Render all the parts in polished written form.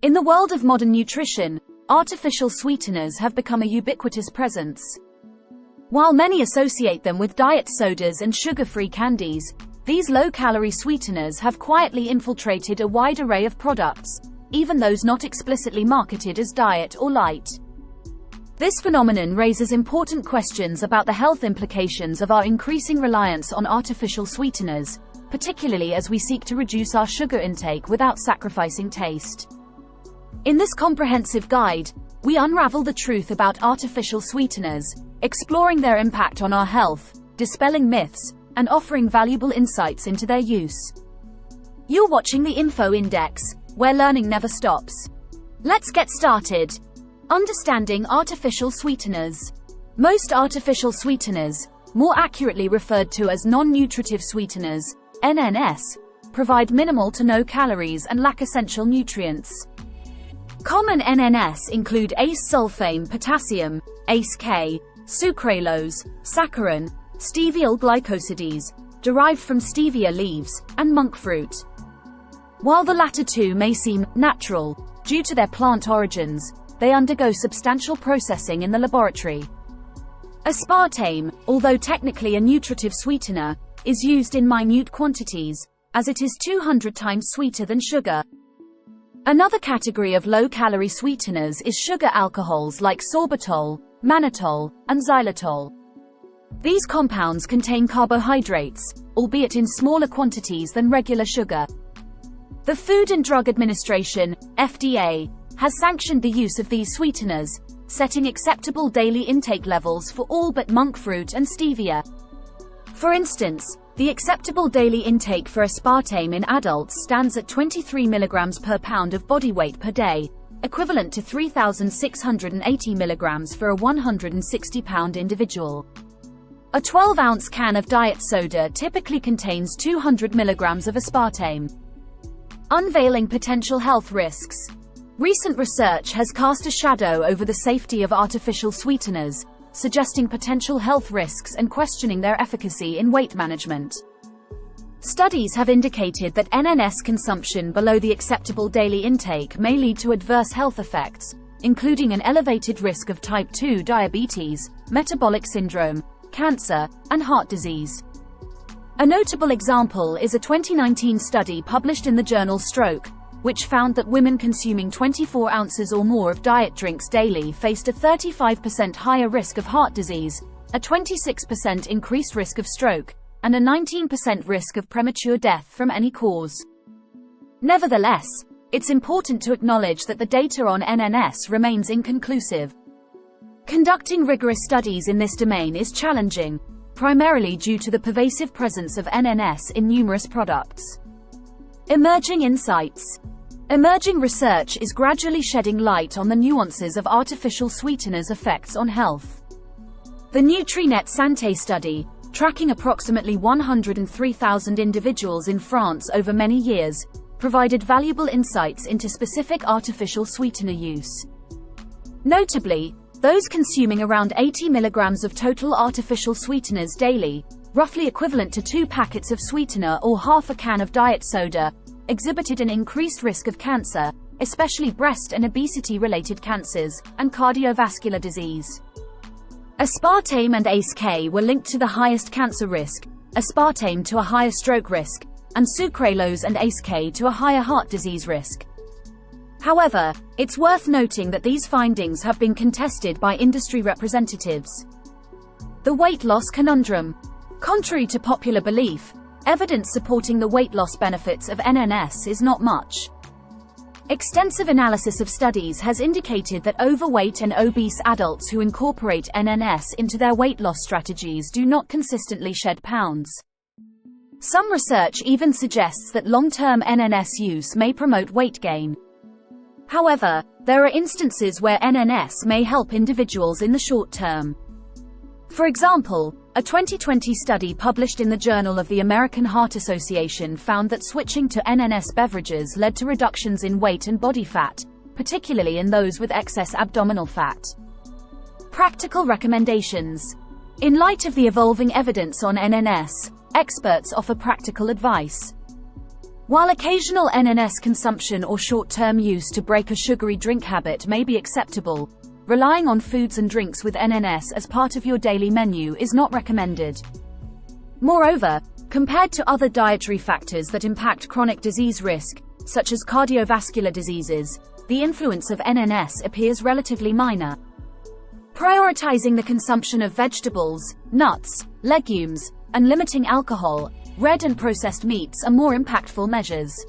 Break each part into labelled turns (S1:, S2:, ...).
S1: In the world of modern nutrition, artificial sweeteners have become a ubiquitous presence. While many associate them with diet sodas and sugar-free candies, these low-calorie sweeteners have quietly infiltrated a wide array of products, even those not explicitly marketed as diet or light. This phenomenon raises important questions about the health implications of our increasing reliance on artificial sweeteners, particularly as we seek to reduce our sugar intake without sacrificing taste. In this comprehensive guide, we unravel the truth about artificial sweeteners, exploring their impact on our health, dispelling myths, and offering valuable insights into their use. You're watching the InfoIndex, where learning never stops. Let's get started. Understanding artificial sweeteners. Most artificial sweeteners, more accurately referred to as non-nutritive sweeteners, NNS, provide minimal to no calories and lack essential nutrients. Common NNS include ace-sulfame potassium, ACE-K, sucralose, saccharin, steviol glycosides, derived from stevia leaves, and monk fruit. While the latter two may seem natural, due to their plant origins, they undergo substantial processing in the laboratory. Aspartame, although technically a nutritive sweetener, is used in minute quantities, as it is 200 times sweeter than sugar. Another category of low-calorie sweeteners is sugar alcohols like sorbitol, mannitol, and xylitol. These compounds contain carbohydrates, albeit in smaller quantities than regular sugar. The Food and Drug Administration, FDA, has sanctioned the use of these sweeteners, setting acceptable daily intake levels for all but monk fruit and stevia. For instance, the acceptable daily intake for aspartame in adults stands at 23 mg per pound of body weight per day, equivalent to 3,680 mg for a 160-pound individual. A 12-ounce can of diet soda typically contains 200 mg of aspartame. Unveiling potential health risks. Recent research has cast a shadow over the safety of artificial sweeteners, suggesting potential health risks and questioning their efficacy in weight management. Studies have indicated that NNS consumption below the acceptable daily intake may lead to adverse health effects, including an elevated risk of type 2 diabetes, metabolic syndrome, cancer, and heart disease. A notable example is a 2019 study published in the journal Stroke, which found that women consuming 24 ounces or more of diet drinks daily faced a 35% higher risk of heart disease, a 26% increased risk of stroke, and a 19% risk of premature death from any cause. Nevertheless, it's important to acknowledge that the data on NNS remains inconclusive. Conducting rigorous studies in this domain is challenging, primarily due to the pervasive presence of NNS in numerous products. Emerging insights. Emerging research is gradually shedding light on the nuances of artificial sweeteners' effects on health. The Nutrinet Santé study, tracking approximately 103,000 individuals in France over many years, provided valuable insights into specific artificial sweetener use. Notably, those consuming around 80 mg of total artificial sweeteners daily, roughly equivalent to 2 packets of sweetener or half a can of diet soda, exhibited an increased risk of cancer, especially breast and obesity-related cancers, and cardiovascular disease. Aspartame and ACE-K were linked to the highest cancer risk, aspartame to a higher stroke risk, and sucralose and ACE-K to a higher heart disease risk. However, it's worth noting that these findings have been contested by industry representatives. The weight loss conundrum. Contrary to popular belief, evidence supporting the weight loss benefits of NNS is not much. Extensive analysis of studies has indicated that overweight and obese adults who incorporate NNS into their weight loss strategies do not consistently shed pounds. Some research even suggests that long-term NNS use may promote weight gain. However, there are instances where NNS may help individuals in the short term. For example, a 2020 study published in the Journal of the American Heart Association found that switching to NNS beverages led to reductions in weight and body fat, particularly in those with excess abdominal fat. Practical recommendations. In light of the evolving evidence on NNS, experts offer practical advice. While occasional NNS consumption or short-term use to break a sugary drink habit may be acceptable, relying on foods and drinks with NNS as part of your daily menu is not recommended. Moreover, compared to other dietary factors that impact chronic disease risk, such as cardiovascular diseases, the influence of NNS appears relatively minor. Prioritizing the consumption of vegetables, nuts, legumes, and limiting alcohol, red and processed meats are more impactful measures.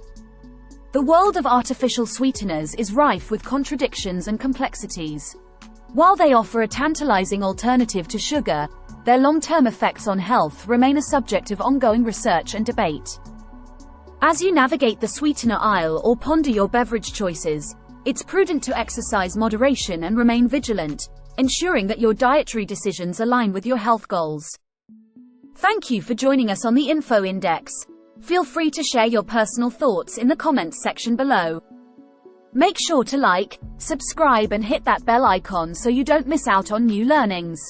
S1: The world of artificial sweeteners is rife with contradictions and complexities. While they offer a tantalizing alternative to sugar, their long-term effects on health remain a subject of ongoing research and debate. As you navigate the sweetener aisle or ponder your beverage choices, it's prudent to exercise moderation and remain vigilant, ensuring that your dietary decisions align with your health goals. Thank you for joining us on the InfoIndex. Feel free to share your personal thoughts in the comments section below. Make sure to like, subscribe and hit that bell icon so you don't miss out on new learnings.